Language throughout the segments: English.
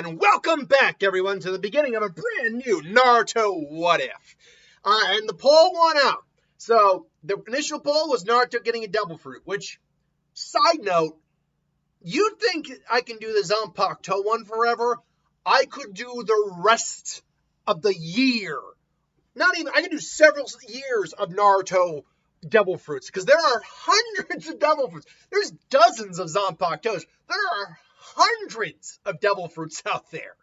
And welcome back, everyone, to the beginning of a brand new Naruto What If. And the poll won out. So, the initial poll was Naruto getting a devil fruit, which, side note, you think I can do the Zanpakuto one forever? I could do the rest of the year. I can do several years of Naruto devil fruits, because there are hundreds of devil fruits. There's dozens of Zanpakutos. There are hundreds of devil fruits out there.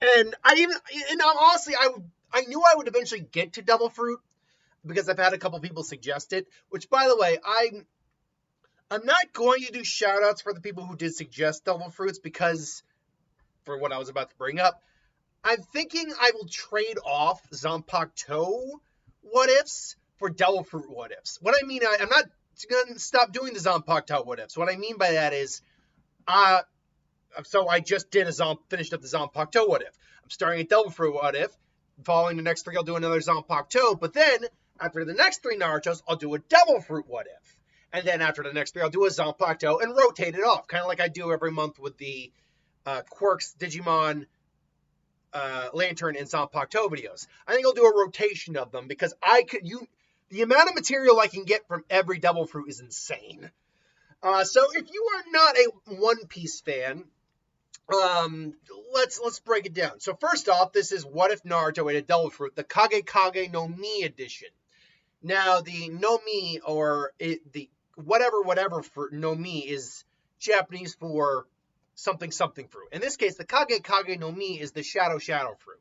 And honestly, I knew I would eventually get to devil fruit, because I've had a couple people suggest it, which, by the way, I'm not going to do shout-outs for the people who did suggest devil fruits, because, for what I was about to bring up, I'm thinking I will trade off Zanpakuto what-ifs for devil fruit what-ifs. What I mean, I'm not going to stop doing the Zanpakuto what-ifs. What I mean by that is, so I just finished up the Zanpakuto what-if. I'm starting a devil fruit what-if. Following the next three, I'll do another Zanpakuto. But then, after the next three Narutos, I'll do a devil fruit what-if. And then after the next three, I'll do a Zanpakuto and rotate it off. Kind of like I do every month with the Quirks, Digimon, Lantern, and Zanpakuto videos. I think I'll do a rotation of them, because the amount of material I can get from every devil fruit is insane. So if you are not a One Piece fan, let's break it down. So first off, this is What If Naruto ate a Devil Fruit, the Kage Kage no Mi edition. Now, the no Mi, or the whatever fruit, no Mi, is Japanese for something fruit. In this case, the Kage Kage no Mi is the shadow fruit.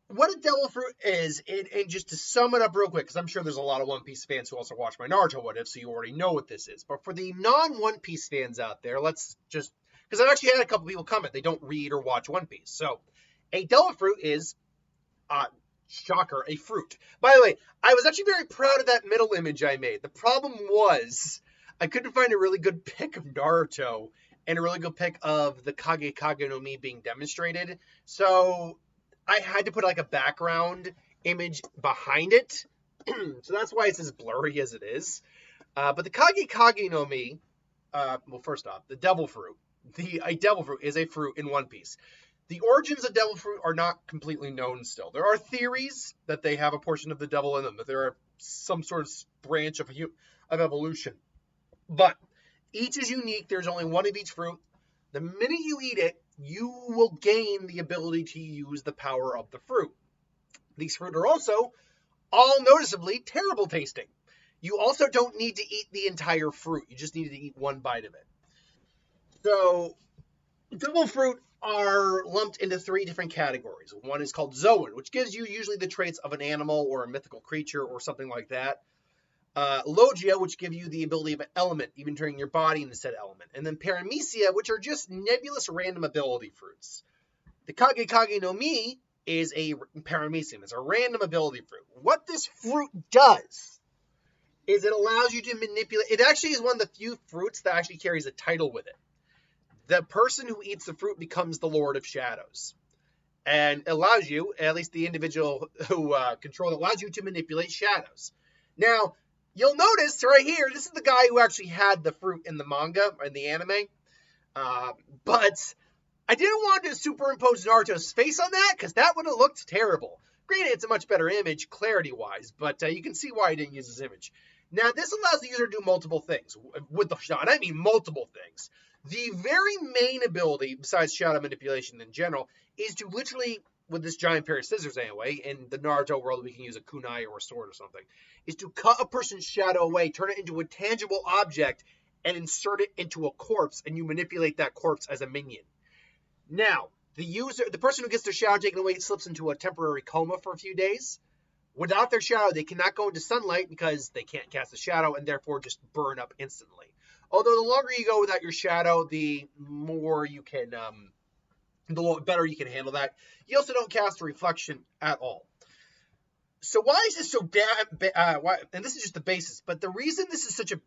What a devil fruit is, and just to sum it up real quick, because I'm sure there's a lot of One Piece fans who also watch my Naruto What If, so you already know what this is. But for the non-One Piece fans out there, because I've actually had a couple people comment, they don't read or watch One Piece. So, a devil fruit is, shocker, a fruit. By the way, I was actually very proud of that middle image I made. The problem was, I couldn't find a really good pic of Naruto, and a really good pic of the Kage Kage no Mi being demonstrated. So, I had to put like a background image behind it. So that's why it's as blurry as it is. But the Kage Kage no Mi, first off, the devil fruit. A devil fruit is a fruit in One Piece. The origins of devil fruit are not completely known still. There are theories that they have a portion of the devil in them, that there are some sort of branch of evolution. But each is unique. There's only one of each fruit. The minute you eat it, you will gain the ability to use the power of the fruit. These fruit are also all noticeably terrible tasting. You also don't need to eat the entire fruit. You just need to eat one bite of it. So, devil fruit are lumped into three different categories. One is called Zoan, which gives you usually the traits of an animal or a mythical creature or something like that. Logia, which give you the ability of an element, even turning your body into said element. And then Paramecia, which are just nebulous random ability fruits. The Kage Kage no Mi is a Paramecium. It's a random ability fruit. What this fruit does is it allows you to manipulate. It actually is one of the few fruits that actually carries a title with it. The person who eats the fruit becomes the Lord of Shadows. And allows you, at least the individual who controls it, allows you to manipulate shadows. Now, you'll notice right here, this is the guy who actually had the fruit in the manga, in the anime. But I didn't want to superimpose Naruto's face on that, because that would have looked terrible. Granted, it's a much better image, clarity-wise, but you can see why I didn't use this image. Now, this allows the user to do multiple things with the shadow, and I mean multiple things. The very main ability, besides shadow manipulation in general, is to literally, with this giant pair of scissors anyway, in the Naruto world we can use a kunai or a sword or something, is to cut a person's shadow away, turn it into a tangible object, and insert it into a corpse, and you manipulate that corpse as a minion. Now, the person who gets their shadow taken away slips into a temporary coma for a few days. Without their shadow, they cannot go into sunlight because they can't cast a shadow and therefore just burn up instantly. Although the longer you go without your shadow, the more you can, the better you can handle that. You also don't cast a reflection at all. So why is this so bad? And this is just the basis, but the reason this is such a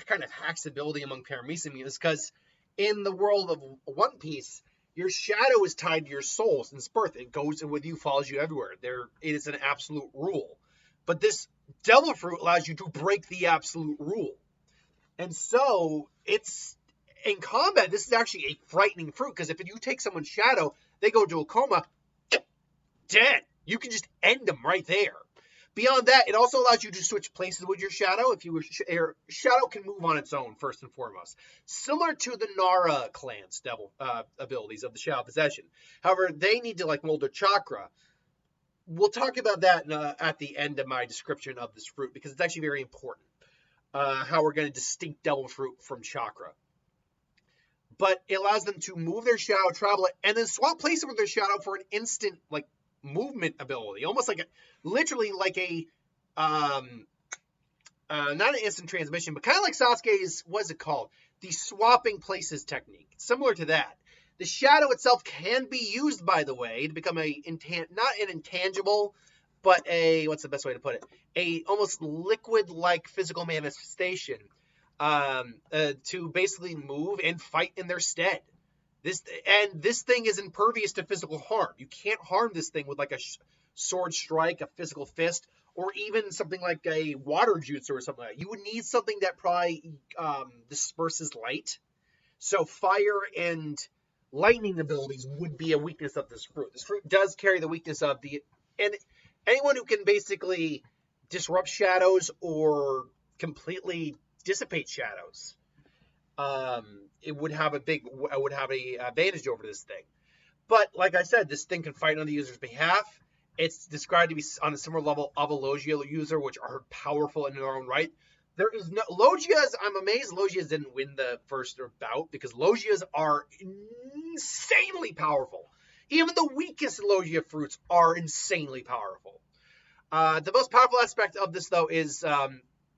kind of hacks ability among Paramecium is because in the world of One Piece, your shadow is tied to your soul since birth. It goes with you, follows you everywhere. It is an absolute rule. But this devil fruit allows you to break the absolute rule. And so it's in combat, this is actually a frightening fruit, because if you take someone's shadow, they go into a coma, dead. You can just end them right there. Beyond that, it also allows you to switch places with your shadow. If your shadow can move on its own, first and foremost, similar to the Nara clan's devil abilities of the Shadow Possession. However, they need to like mold their chakra. We'll talk about that at the end of my description of this fruit, because it's actually very important. How we're going to distinct devil fruit from chakra. But it allows them to move their shadow, travel it, and then swap places with their shadow for an instant like movement ability, almost like literally like a not an instant transmission, but kind of like Sasuke's, what's it called, the swapping places technique, similar to that. The shadow itself can be used, by the way, to become not an intangible, but what's the best way to put it, a almost liquid like physical manifestation, to basically move and fight in their stead. This thing is impervious to physical harm. You can't harm this thing with like a sword strike, a physical fist, or even something like a water jutsu or something like that. You would need something that probably disperses light. So fire and lightning abilities would be a weakness of this fruit. This fruit does carry the weakness of and anyone who can basically disrupt shadows or completely dissipate shadows. It would have a advantage over this thing. But like I said, this thing can fight on the user's behalf. It's described to be on a similar level of a Logia user, which are powerful in their own right. There is no Logias. I'm amazed Logias didn't win the first bout, because Logias are insanely powerful. Even the weakest Logia fruits are insanely powerful. The most powerful aspect of this, though, is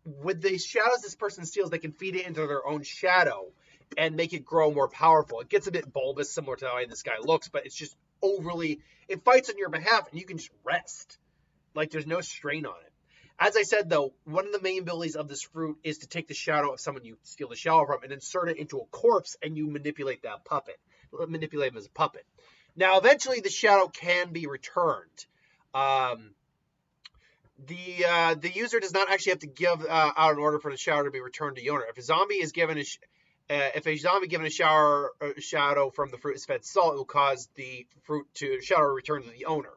with the shadows this person steals, they can feed it into their own shadow and make it grow more powerful. It gets a bit bulbous, similar to the way this guy looks, but it's just it fights on your behalf, and you can just rest. Like, there's no strain on it. As I said, though, one of the main abilities of this fruit is to take the shadow of someone you steal the shadow from and insert it into a corpse, and you manipulate that puppet. Manipulate him as a puppet. Now, eventually, the shadow can be returned. The user does not actually have to give out an order for the shadow to be returned to the owner. If a zombie is given a shadow from the fruit is fed salt, it will cause the shadow to return to the owner.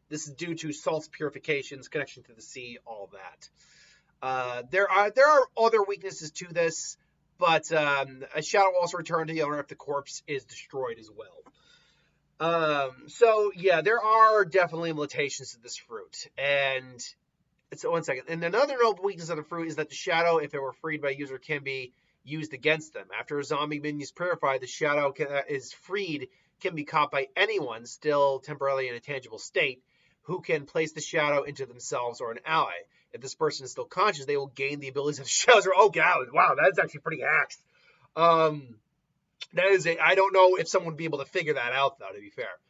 This is due to salt's purifications, connection to the sea, all that. There are other weaknesses to this, but a shadow will also return to the owner if the corpse is destroyed as well. So yeah, there are definitely limitations to this fruit. And so 1 second. And another notable weakness of the fruit is that the shadow, if it were freed by a user, can be used against them. After a zombie minion is purified, the shadow is freed, can be caught by anyone still temporarily in a tangible state, who can place the shadow into themselves or an ally. If this person is still conscious, they will gain the abilities of the shadows. Oh, God, wow, that's actually pretty hacks. I don't know if someone would be able to figure that out, though, to be fair.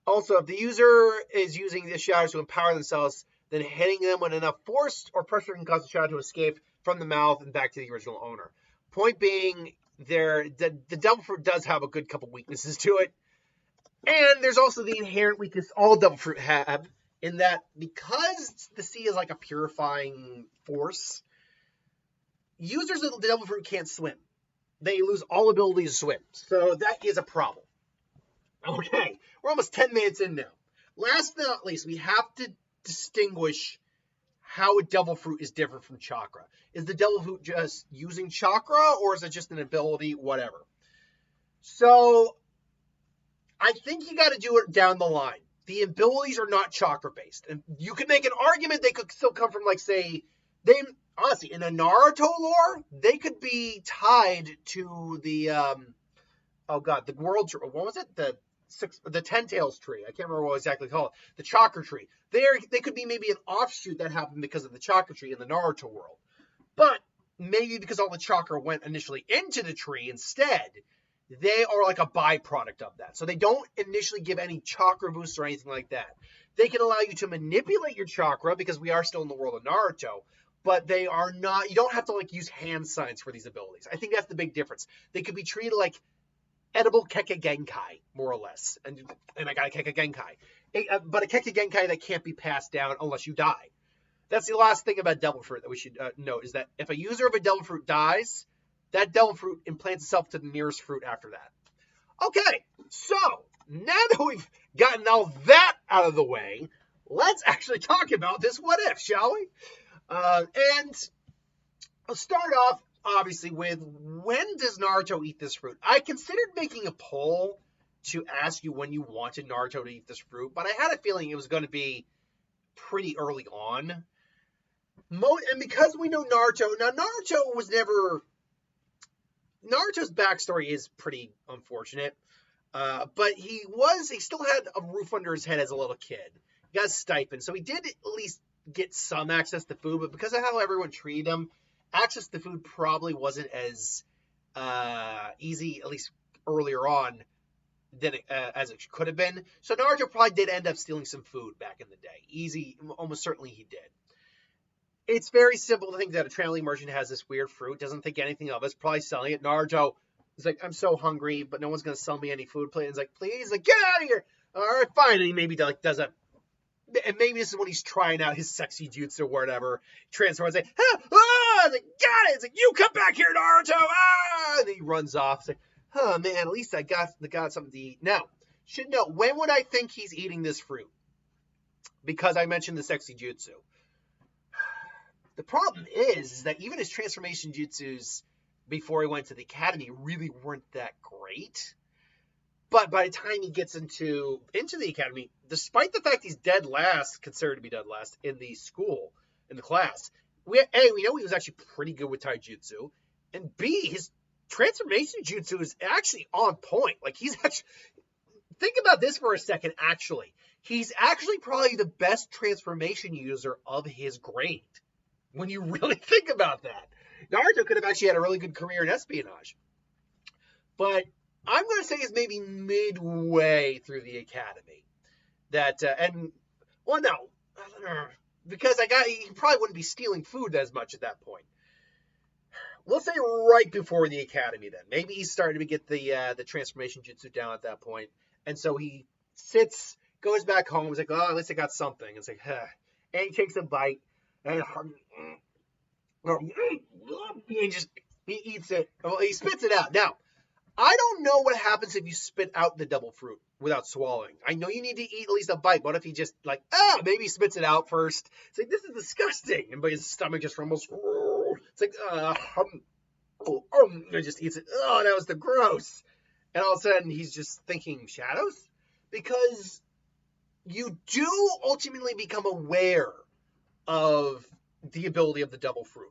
Also, if the user is using the shadows to empower themselves, then hitting them with enough force or pressure can cause the shadow to escape from the mouth and back to the original owner. Point being, the devil fruit does have a good couple weaknesses to it. And there's also the inherent weakness all devil fruit have, in that because the sea is like a purifying force, users of the devil fruit can't swim. They lose all ability to swim. So that is a problem. Okay, we're almost 10 minutes in now. Last but not least, we have to distinguish how a devil fruit is different from chakra. Is the devil fruit just using chakra, or is it just an ability, whatever? So I think you got to do it down the line. The abilities are not chakra based, and you could make an argument they could still come from, like, say, honestly, in a Naruto lore, they could be tied to the the world tree. What was it? The Ten Tails tree. I can't remember what exactly called it. The Chakra tree. They could be maybe an offshoot that happened because of the Chakra tree in the Naruto world. But maybe because all the chakra went initially into the tree instead, they are like a byproduct of that. So they don't initially give any chakra boosts or anything like that. They can allow you to manipulate your chakra, because we are still in the world of Naruto, but they are not, you don't have to like use hand signs for these abilities. I think that's the big difference. They could be treated like edible Kage Genkai, more or less. And I got a Kage Genkai. But a Kage Genkai that can't be passed down unless you die. That's the last thing about devil fruit that we should note, is that if a user of a devil fruit dies, that devil fruit implants itself to the nearest fruit after that. Okay, so now that we've gotten all that out of the way, let's actually talk about this what if, shall we? And I'll start off, obviously, with when does Naruto eat this fruit? I considered making a poll to ask you when you wanted Naruto to eat this fruit, but I had a feeling it was going to be pretty early on. And because we know Naruto, now Naruto was never... Naruto's backstory is pretty unfortunate, but he still had a roof under his head as a little kid. He got a stipend, so he did at least get some access to food, but because of how everyone treated him, access to food probably wasn't as easy, at least earlier on, as it could have been. So Naruto probably did end up stealing some food back in the day. Easy, almost certainly he did. It's very simple to think that a traveling merchant has this weird fruit, doesn't think anything of it, probably selling it. Naruto is like, I'm so hungry, but no one's going to sell me any food. He's like, please, like, get out of here. All right, fine. And he maybe like does a, and maybe this is when he's trying out his sexy jutsu or whatever. Transforms, like, it's like, got it. It's like, you come back here, Naruto. And then he runs off. It's like, oh man, at least I got something to eat. Now, should know, when would I think he's eating this fruit? Because I mentioned the sexy jutsu. The problem is that even his transformation jutsus before he went to the academy really weren't that great. But by the time he gets into the academy, despite the fact he's dead last, considered to be dead last in the school, in the class, we know he was actually pretty good with taijutsu, and B, his transformation jutsu is actually on point. Like, he's actually, think about this for a second, actually. He's actually probably the best transformation user of his grade. When you really think about that, Naruto could have actually had a really good career in espionage. But I'm going to say it's maybe midway through the academy. Because he probably wouldn't be stealing food as much at that point. We'll say right before the academy then. Maybe he's starting to get the transformation jutsu down at that point. And so he goes back home, he's like, oh, at least I got something. It's like, huh. And he takes a bite. And he eats it. Well, he spits it out. Now, I don't know what happens if you spit out the devil fruit without swallowing. I know you need to eat at least a bite. What if he just maybe he spits it out first? It's like, this is disgusting. And but his stomach just rumbles. It's like, he just eats it. Oh, that was the gross. And all of a sudden, he's just thinking shadows, because you do ultimately become aware of the ability of the devil fruit.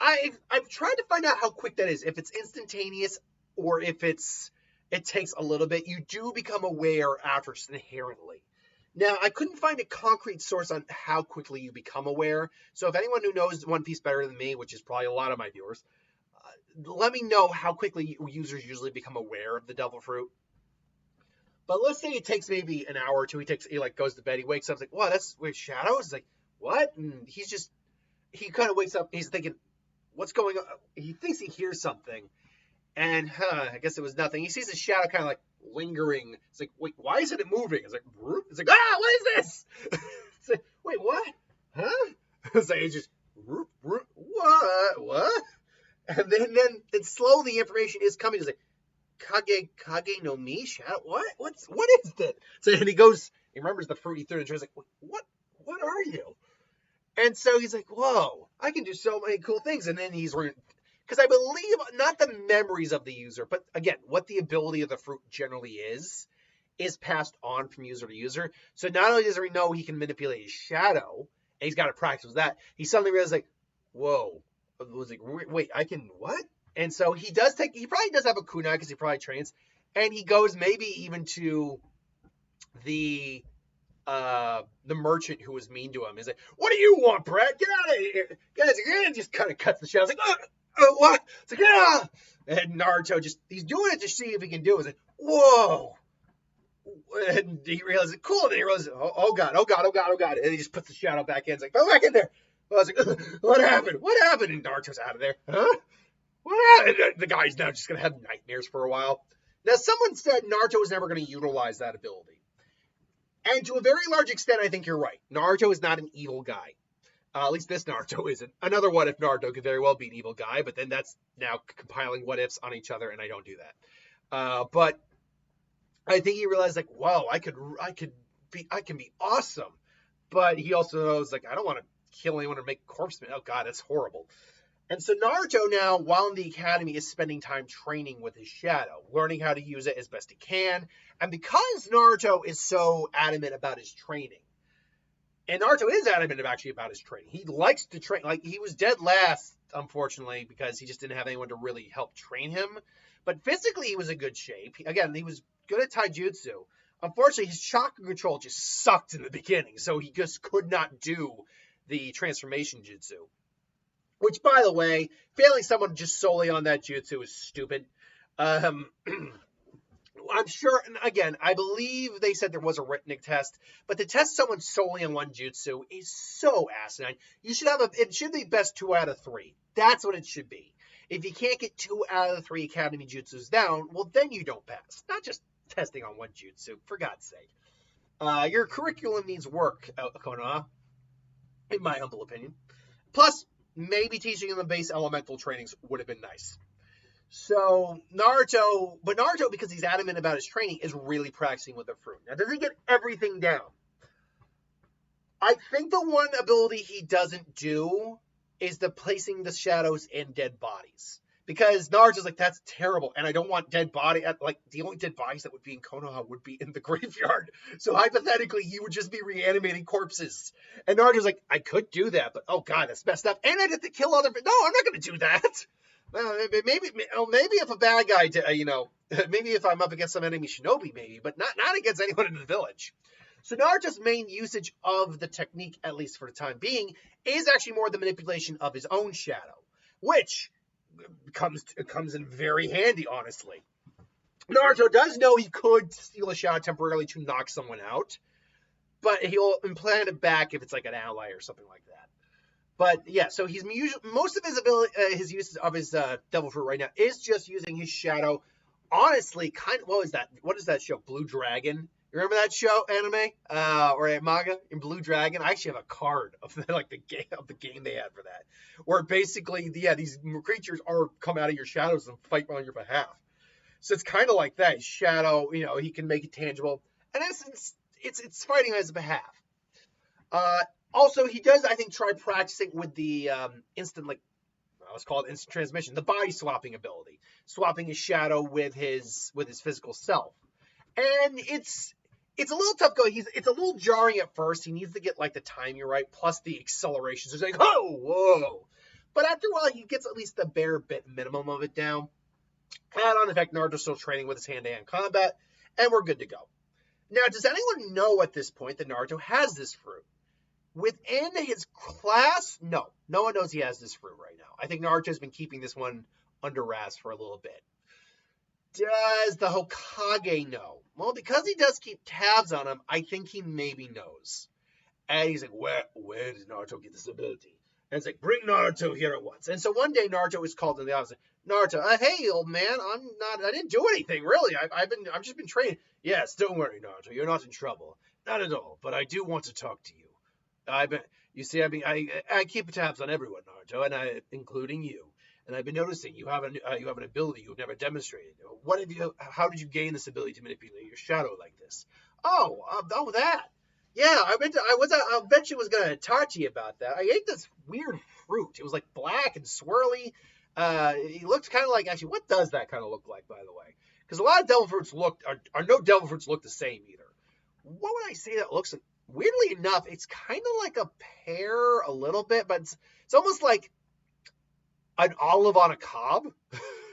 I've tried to find out how quick that is, if it's instantaneous or if it takes a little bit. You do become aware after inherently. Now, I couldn't find a concrete source on how quickly you become aware. So if anyone who knows One Piece better than me, which is probably a lot of my viewers, let me know how quickly users usually become aware of the devil fruit. But let's say it takes maybe an hour or two. He goes to bed. He wakes up. He's like, wow, that's weird shadows. He's like, what? And he kind of wakes up. He's thinking, what's going on? He thinks he hears something. And I guess it was nothing. He sees a shadow kind of like lingering. It's like, wait, why isn't it moving? It's like, what is this? It's like, wait, what? Huh? It's like, it's just, what? And then slowly information is coming. It's like, Kage Kage no Mi? Shadow? What is that? So and he remembers the fruit he threw in the tree. He's like, what are you? And so he's like, whoa, I can do so many cool things. And then because I believe, not the memories of the user, but again, what the ability of the fruit generally is passed on from user to user. So not only does he know he can manipulate his shadow, and he's got to practice with that, he suddenly realizes, like, whoa, I was like, wait, I can what? And so he probably does have a kunai because he probably trains, and he goes maybe even to the merchant who was mean to him. He's like, what do you want, Brett? Get out of here. And just kind of cuts the shadow. He's like, what? It's like, ah. And Naruto he's doing it to see if he can do it. He's like, whoa. And he realizes, cool. And then he realizes, oh God. And he just puts the shadow back in. It's like, go back in there. I was like, what happened? And Naruto's out of there. Huh? What happened? The guy's now just going to have nightmares for a while. Now, someone said Naruto was never going to utilize that ability. And to a very large extent, I think you're right. Naruto is not an evil guy. At least this Naruto isn't. Another what if Naruto could very well be an evil guy, but then that's now compiling what ifs on each other, and I don't do that. But I think he realized like, wow, I can be awesome. But he also knows like I don't want to kill anyone or make corpse men. Oh god, that's horrible. And so Naruto now, while in the academy, is spending time training with his shadow, learning how to use it as best he can. And because Naruto is so adamant about his training, and Naruto is adamant actually about his training. He likes to train. Like, he was dead last, unfortunately, because he just didn't have anyone to really help train him. But physically, he was in good shape. Again, he was good at taijutsu. Unfortunately, his chakra control just sucked in the beginning, so he just could not do the transformation jutsu. Which, by the way, failing someone just solely on that jutsu is stupid. I'm sure, and again, I believe they said there was a written test, but to test someone solely on one jutsu is so asinine. You should have it should be best 2 out of 3. That's what it should be. If you can't get 2 out of the 3 academy jutsus down, well, then you don't pass. Not just testing on one jutsu, for God's sake. Your curriculum needs work, Konoha, in my humble opinion. Plus, maybe teaching them the base elemental trainings would have been nice. So Naruto, because he's adamant about his training, is really practicing with the fruit. Now, does he get everything down? I think the one ability he doesn't do is the placing the shadows in dead bodies. Because Naruto's like, that's terrible, and I don't want dead body. Like, the only dead bodies that would be in Konoha would be in the graveyard. So hypothetically, you would just be reanimating corpses. And Naruto's like, I could do that, but oh god, that's messed up. And I'd have to kill other. No, I'm not going to do that. Maybe if a bad guy, maybe if I'm up against some enemy shinobi, maybe, but not against anyone in the village. So Naruto's main usage of the technique, at least for the time being, is actually more the manipulation of his own shadow, which comes in very handy, honestly. Naruto does know he could steal a shadow temporarily to knock someone out, but he'll implant it back if it's like an ally or something like that. But yeah, so he's most of his ability, his use of his devil fruit right now is just using his shadow. Honestly, what was that? What is that show? Blue Dragon. You remember that show, anime or manga in Blue Dragon? I actually have a card of the game they had for that, where basically these creatures come out of your shadows and fight on your behalf. So it's kind of like that. His shadow, he can make it tangible. In essence, it's fighting on his behalf. Also, he does, I think, try practicing with the instant transmission, the body swapping ability, swapping his shadow with his physical self. And it's a little tough going. It's a little jarring at first. He needs to get like the timing right, plus the acceleration. So it's like, oh, whoa. But after a while, he gets at least the bare bit minimum of it down. And on effect, Naruto's still training with his hand-to-hand combat, and we're good to go. Now, does anyone know at this point that Naruto has this fruit? Within his class, no one knows he has this fruit right now. I think Naruto's been keeping this one under wraps for a little bit. Does the Hokage know? Well, because he does keep tabs on him, I think he maybe knows. And he's like, where did Naruto get this ability? And it's like, bring Naruto here at once. And so one day Naruto is called in the office. Naruto, hey, old man, I didn't do anything, really. I've just been training. Yes, don't worry, Naruto, you're not in trouble. Not at all, but I do want to talk to you. I keep tabs on everyone, Naruto, and including you. And I've been noticing you have an ability you've never demonstrated. How did you gain this ability to manipulate your shadow like this? That. Yeah, I bet you was gonna talk to you about that. I ate this weird fruit. It was like black and swirly. It looked kind of like, actually, what does that kind of look like, by the way? Because a lot of devil fruits no devil fruits look the same either. What would I say that looks like? Weirdly enough, it's kind of like a pear a little bit, but it's almost like an olive on a cob.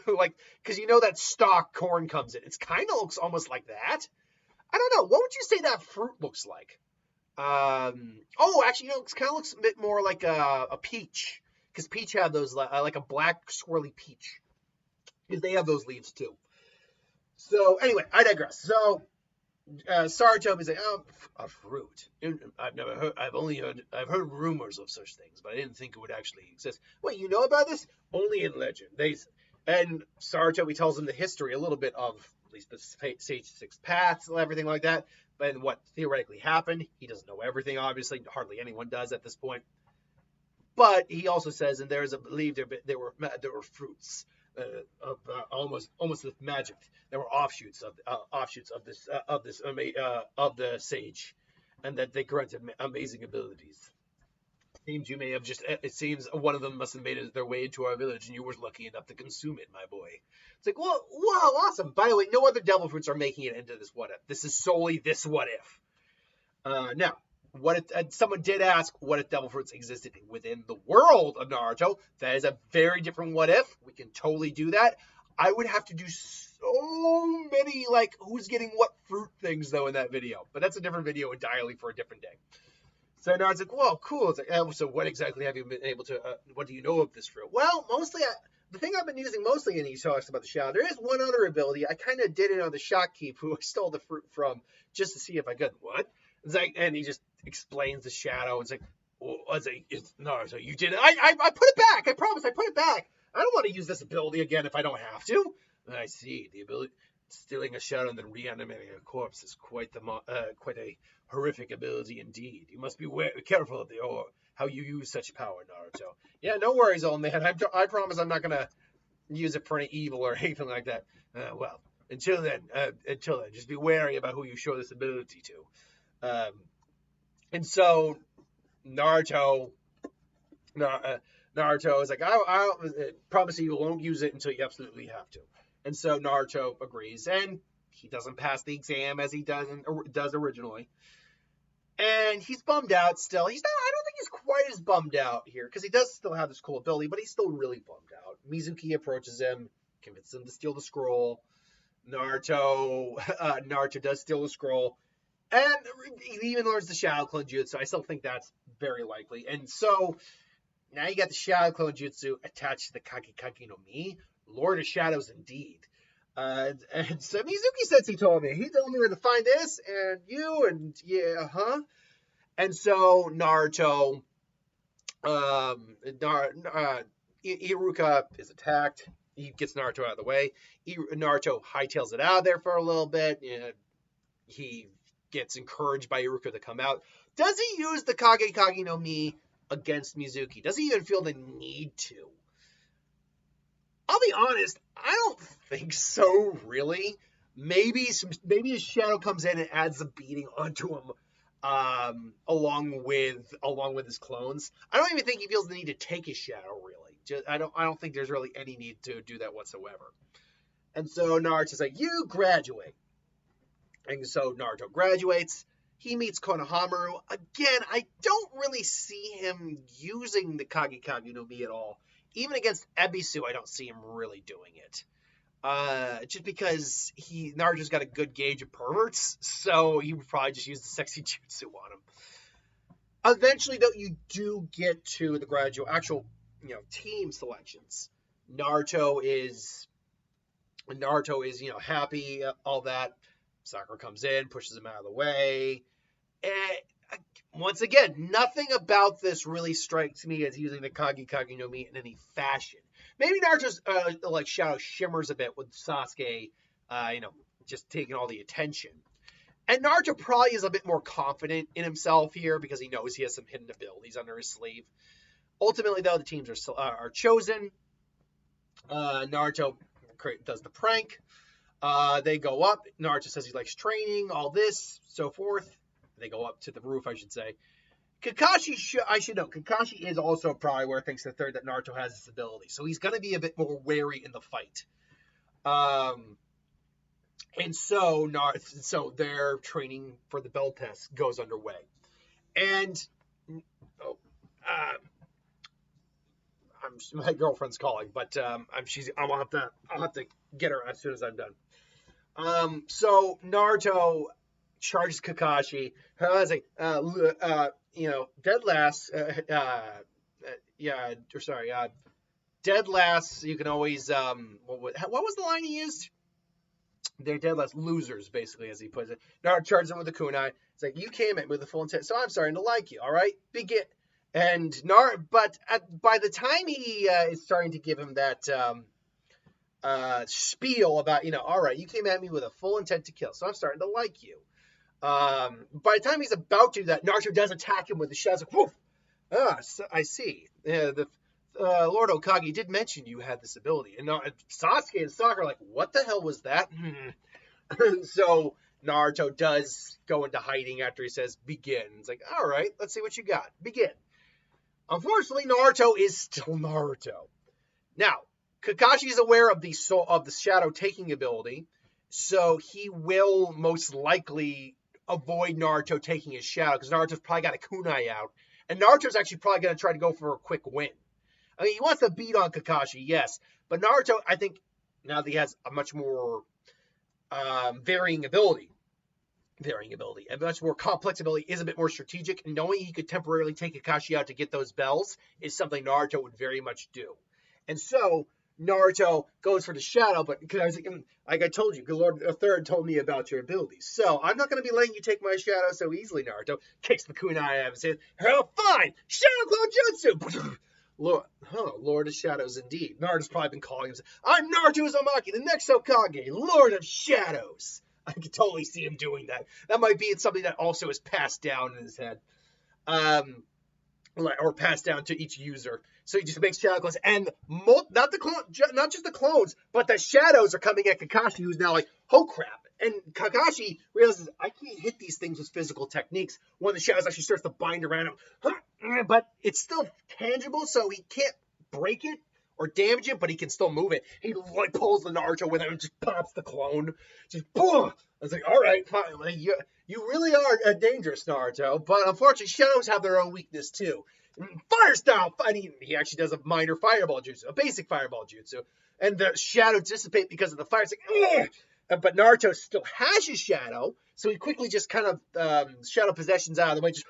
Because that stalk corn comes in. It kind of looks almost like that. I don't know. What would you say that fruit looks like? Actually, it kind of looks a bit more like a peach. Because peach have those, like a black swirly peach. Because they have those leaves too. So, anyway, I digress. So, Sarutobi is like, a fruit. I've heard rumors of such things, but I didn't think it would actually exist. Wait, you know about this? Only in legend. And Sarutobi tells him the history a little bit of at least the Sage Six Paths and everything like that, and what theoretically happened. He doesn't know everything, obviously. Hardly anyone does at this point. But he also says, and there's a belief there were fruits of almost with magic. There were offshoots of the sage, and that they granted amazing abilities. Seems you may have just. It seems one of them must have made it their way into our village, and you were lucky enough to consume it, my boy. It's like, whoa, awesome. By the way, no other devil fruits are making it into this what if. This is solely this what if. Now, what if someone did ask what if devil fruits existed within the world of Naruto? That is a very different what if. We can totally do that. I would have to do so many like who's getting what fruit things though in that video, but that's a different video entirely for a different day. So Naruto's like, whoa, cool. It's like, so what exactly have you been able to? What do you know of this fruit? Well, mostly the thing I've been using mostly in these talks about the shadow. There is one other ability. I kind of did it on the Shopkeep, who I stole the fruit from just to see if I could. What? It's like, and he just explains the shadow. It's like, well, Naruto, you did it. I put it back. I promise, I put it back. I don't want to use this ability again if I don't have to. And I see the ability. Stealing a shadow and then reanimating a corpse is quite a horrific ability indeed. You must be careful of how you use such power, Naruto. Yeah, no worries, old man. I promise I'm not gonna use it for any evil or anything like that. Well, until then, just be wary about who you show this ability to. And so Naruto is like, I promise you won't use it until you absolutely have to. And so Naruto agrees, and he doesn't pass the exam as he does originally. And he's bummed out still. I don't think he's quite as bummed out here, because he does still have this cool ability, but he's still really bummed out. Mizuki approaches him, convinces him to steal the scroll. Naruto does steal the scroll, and he even learns the Shadow Clone Jutsu. I still think that's very likely. And so now you got the Shadow Clone Jutsu attached to the Kage Kage no Mi. Lord of Shadows indeed. And so Mizuki says he told me where to find this, and you, and yeah, huh? And so Naruto, Iruka is attacked. He gets Naruto out of the way. Naruto hightails it out of there for a little bit. He gets encouraged by Iruka to come out. Does he use the Kage Kage no Mi against Mizuki? Does he even feel the need to? I'll be honest, I don't think so, really. Maybe his shadow comes in and adds a beating onto him, along with his clones. I don't even think he feels the need to take his shadow, really. I don't think there's really any need to do that whatsoever. And so Naruto's like, you graduate. And so Naruto graduates. He meets Konohamaru. Again, I don't really see him using the Kage Kage no Mi at all. Even against Ebisu, I don't see him really doing it. Just because Naruto's got a good gauge of perverts, so he would probably just use the sexy jutsu on him. Eventually, though, you do get to the actual team selections. Naruto is happy, all that. Sakura comes in, pushes him out of the way. And once again, nothing about this really strikes me as using the Kage Kage no Mi in any fashion. Maybe Naruto's shadow shimmers a bit with Sasuke, just taking all the attention. And Naruto probably is a bit more confident in himself here because he knows he has some hidden abilities under his sleeve. Ultimately, though, the teams are chosen. Naruto does the prank. They go up. Naruto says he likes training, all this, so forth. They go up to the roof, I should say. Kakashi is also probably where thinks the third that Naruto has this ability. So he's going to be a bit more wary in the fight. And so their training for the bell test goes underway. And my girlfriend's calling, but I'll have to get her as soon as I'm done. So Naruto charges Kakashi. Dead last. Dead last. You can always. What was the line he used? They're dead last losers, basically, as he puts it. Naruto charges him with the kunai. It's like, you came at me with the full intent, so I'm starting to like you. All right, begin. And by the time he is starting to give him that spiel about, all right, you came at me with a full intent to kill, so I'm starting to like you. By the time he's about to do that, Naruto does attack him with the shadows. Like, woof! So I see. The Lord Hokage did mention you had this ability, and Sasuke and Sakura are like, what the hell was that? So Naruto does go into hiding after he says begin. It's like, all right, let's see what you got. Begin. Unfortunately, Naruto is still Naruto. Now, Kakashi is aware of the shadow taking ability, so he will most likely avoid Naruto taking his shadow because Naruto's probably got a kunai out, and Naruto's actually probably going to try to go for a quick win. I mean, he wants to beat on Kakashi, yes, but Naruto, I think, now that he has a much more varying ability, a much more complex ability, is a bit more strategic, and knowing he could temporarily take Kakashi out to get those bells is something Naruto would very much do. And so Naruto goes for the shadow, but because I was like I told you, Lord III told me about your abilities, so I'm not going to be letting you take my shadow so easily. Naruto kicks the kunai out and says, "Oh, fine, shadow clone jutsu." Lord of Shadows indeed. Naruto's probably been calling him. I'm Naruto Uzumaki, the next Hokage, Lord of Shadows. I can totally see him doing that. That might be something that also is passed down in his head. Or passed down to each user. So he just makes shadow clones, and not just the clones, but the shadows are coming at Kakashi, who's now like, oh crap. And Kakashi realizes, I can't hit these things with physical techniques. One of the shadows actually starts to bind around him, but it's still tangible, so he can't break it or damage it, but he can still move it. He like pulls the Naruto with him and just pops the clone. Just boom. I was like, all right, fine. Like, you really are dangerous, Naruto. But unfortunately, shadows have their own weakness too. Fire style fighting. He actually does a minor fireball jutsu, a basic fireball jutsu, and the shadows dissipate because of the fire. It's like, ugh! But Naruto still has his shadow, so he quickly just kind of shadow possessions out of the way, just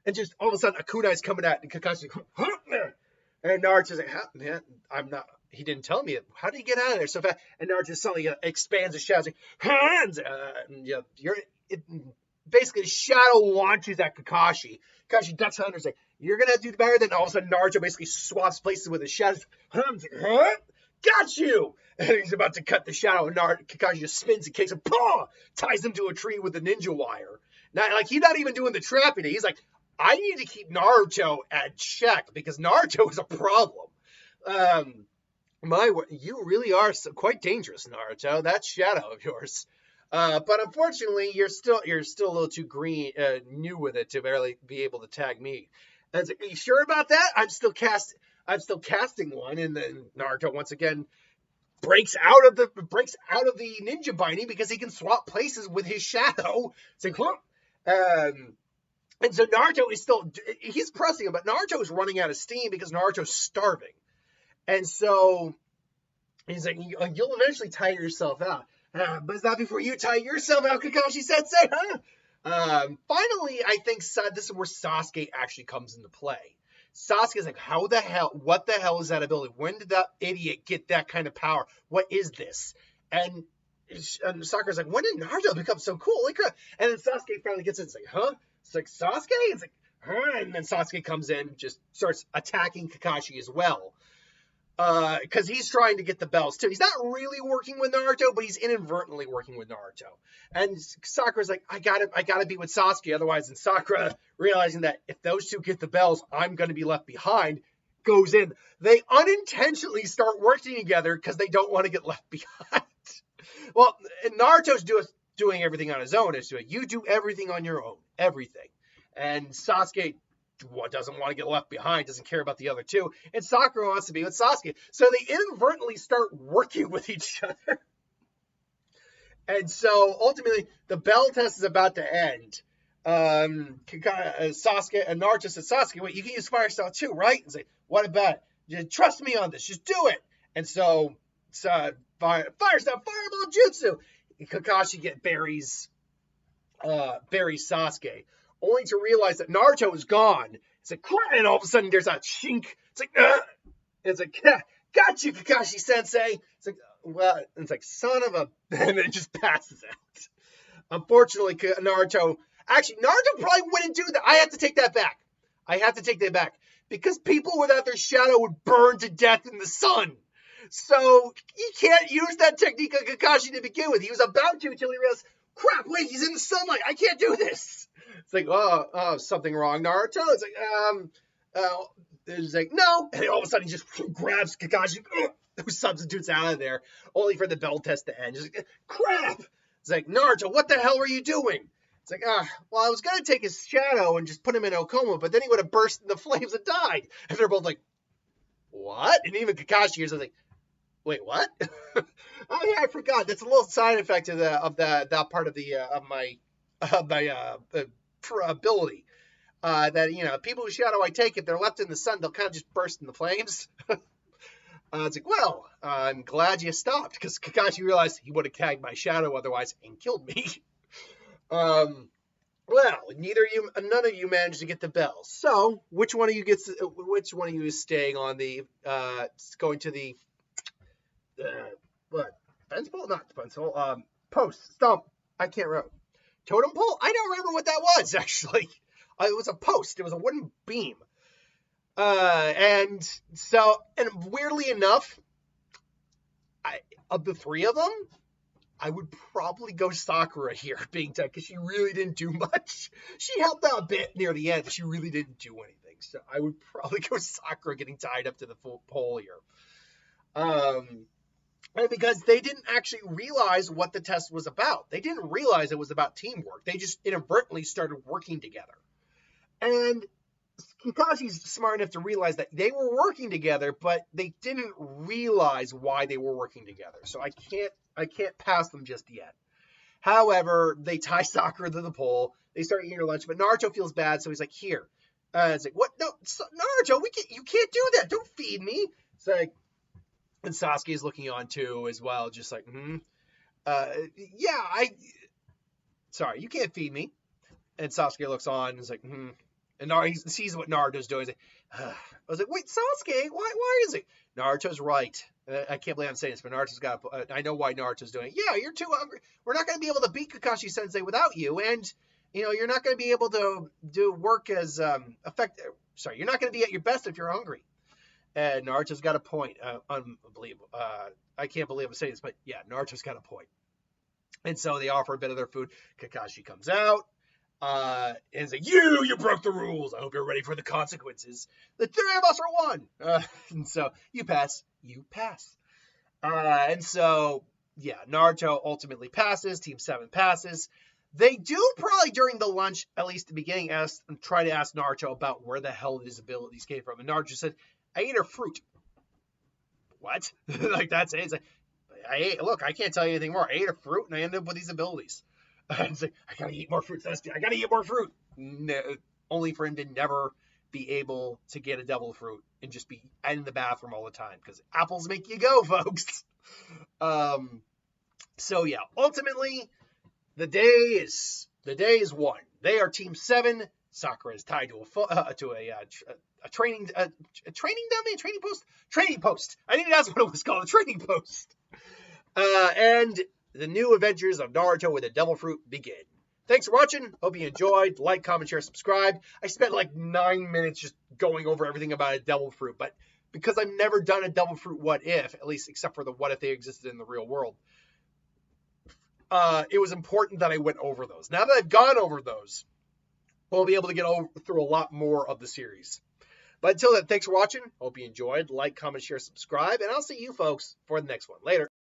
and just all of a sudden a kunai's coming out, and Kakashi's like, and Naruto's like, man, I'm not. He didn't tell me it. How did he get out of there so fast? And Naruto suddenly expands his shadow, like, hands. Basically, the shadow launches at Kakashi. Kakashi ducks under and says, you're going to have to do better. Then all of a sudden, Naruto basically swaps places with his shadows. Got you! And he's about to cut the shadow, and Kakashi just spins and kicks him, ties him to a tree with a ninja wire. Now, like, he's not even doing the trapping. He's like, I need to keep Naruto at check because Naruto is a problem. You really are quite dangerous, Naruto. That shadow of yours. But unfortunately, you're still a little too new with it to barely be able to tag me. And it's like, are you sure about that? I'm still casting one, and then Naruto once again breaks out of the ninja binding because he can swap places with his shadow. It's like, and so Naruto is he's pressing him, but Naruto is running out of steam because Naruto's starving. And so he's like, you'll eventually tire yourself out. But it's not before you tie yourself out, Kakashi Sensei, huh? Finally, I think this is where Sasuke actually comes into play. Sasuke's like, what the hell is that ability? When did that idiot get that kind of power? What is this? And Sakura's like, when did Naruto become so cool? Like, and then Sasuke finally gets it. It's like, huh? It's like, Sasuke? It's like, huh? And then Sasuke comes in, just starts attacking Kakashi as well. Because he's trying to get the bells too. He's not really working with Naruto, but he's inadvertently working with Naruto. And Sakura's like, I gotta be with Sasuke, otherwise. And Sakura, realizing that if those two get the bells, I'm gonna be left behind, goes in. They unintentionally start working together because they don't want to get left behind. Well, Naruto's doing everything on his own. You do everything on your own, everything. And Sasuke doesn't want to get left behind, doesn't care about the other two, and Sakura wants to be with Sasuke. So they inadvertently start working with each other. And so ultimately, the bell test is about to end. Sasuke and Naruto said, Sasuke, wait, you can use Fire Style too, right? And say, what about it? Just trust me on this, just do it. And so Fire Style, Fireball Jutsu. Kakashi buries Sasuke, only to realize that Naruto is gone. It's like, and all of a sudden there's a chink. It's like, it's like, got you, Kakashi Sensei. It's like, well, it's like, son of a, and it just passes out. Unfortunately, Naruto probably wouldn't do that. I have to take that back. Because people without their shadow would burn to death in the sun. So he can't use that technique on Kakashi to begin with. He was about to until he realized, crap, wait, he's in the sunlight. I can't do this. It's like, oh, something wrong, Naruto. It's like, He's like, no. And all of a sudden he just grabs Kakashi, who substitutes out of there, only for the bell test to end. Just like, crap. It's like, Naruto, what the hell were you doing? It's like, well, I was going to take his shadow and just put him in a coma, but then he would have burst in the flames and died. And they're both like, what? And even Kakashi is like, wait, what? Oh yeah, I forgot. That's a little side effect of that part of my ability. That people whose shadow I take, if they're left in the sun, they'll kind of just burst in the flames. It's like, well, I'm glad you stopped, because Kakashi realized he would have tagged my shadow otherwise and killed me. Well, none of you managed to get the bell. So, which one of you is staying on the going to the what? Fence pole? Not fence pole. Post, stump. I can't remember. Totem pole? I don't remember what that was, actually. It was a post. It was a wooden beam. And weirdly enough, of the three of them, I would probably go Sakura here, being tied, because she really didn't do much. She helped out a bit near the end, but she really didn't do anything. So I would probably go Sakura getting tied up to the pole here. And because they didn't actually realize what the test was about. They didn't realize it was about teamwork. They just inadvertently started working together. And Kakashi's smart enough to realize that they were working together, but they didn't realize why they were working together. So I can't pass them just yet. However, they tie Sakura to the pole. They start eating her lunch, but Naruto feels bad, so he's like, here. It's like, what? No, Naruto, you can't do that. Don't feed me. It's like, and Sasuke is looking on too as well, just like, sorry, you can't feed me. And Sasuke looks on and is like, And he sees what Naruto's doing. He's like, I was like, wait, Sasuke, why is it? Naruto's right. I can't believe I'm saying this, but Naruto's got. I know why Naruto's doing it. Yeah, you're too hungry. We're not going to be able to beat Kakashi Sensei without you, and you're not going to be able to do work as effective. Sorry, you're not going to be at your best if you're hungry. And Naruto's got a point. Unbelievable. I can't believe I'm saying this, but yeah, Naruto's got a point. And so they offer a bit of their food. Kakashi comes out. And it's like, you broke the rules. I hope you're ready for the consequences. The three of us are one. And so you pass. And so, yeah, Naruto ultimately passes. Team 7 passes. They do probably during the lunch, at least the beginning, try to ask Naruto about where the hell his abilities came from. And Naruto said, I ate a fruit. What? Like, that's it. It's like, look, I can't tell you anything more. I ate a fruit and I ended up with these abilities. It's like, I gotta eat more fruit. I gotta eat more fruit. No, only for him to never be able to get a devil fruit and just be in the bathroom all the time, because apples make you go, folks. So yeah, ultimately, the day is won. They are Team 7. Sakura is tied to a training post. I think that's what it was called, a training post. And the new adventures of Naruto with the Devil Fruit begin. Thanks for watching. Hope you enjoyed. Like, comment, share, subscribe. I spent like 9 minutes just going over everything about a Devil Fruit, but because I've never done a Devil Fruit what if, at least except for the what if they existed in the real world, it was important that I went over those. Now that I've gone over those, we'll be able to get through a lot more of the series. But until then, thanks for watching. Hope you enjoyed. Like, comment, share, subscribe, and I'll see you folks for the next one. Later.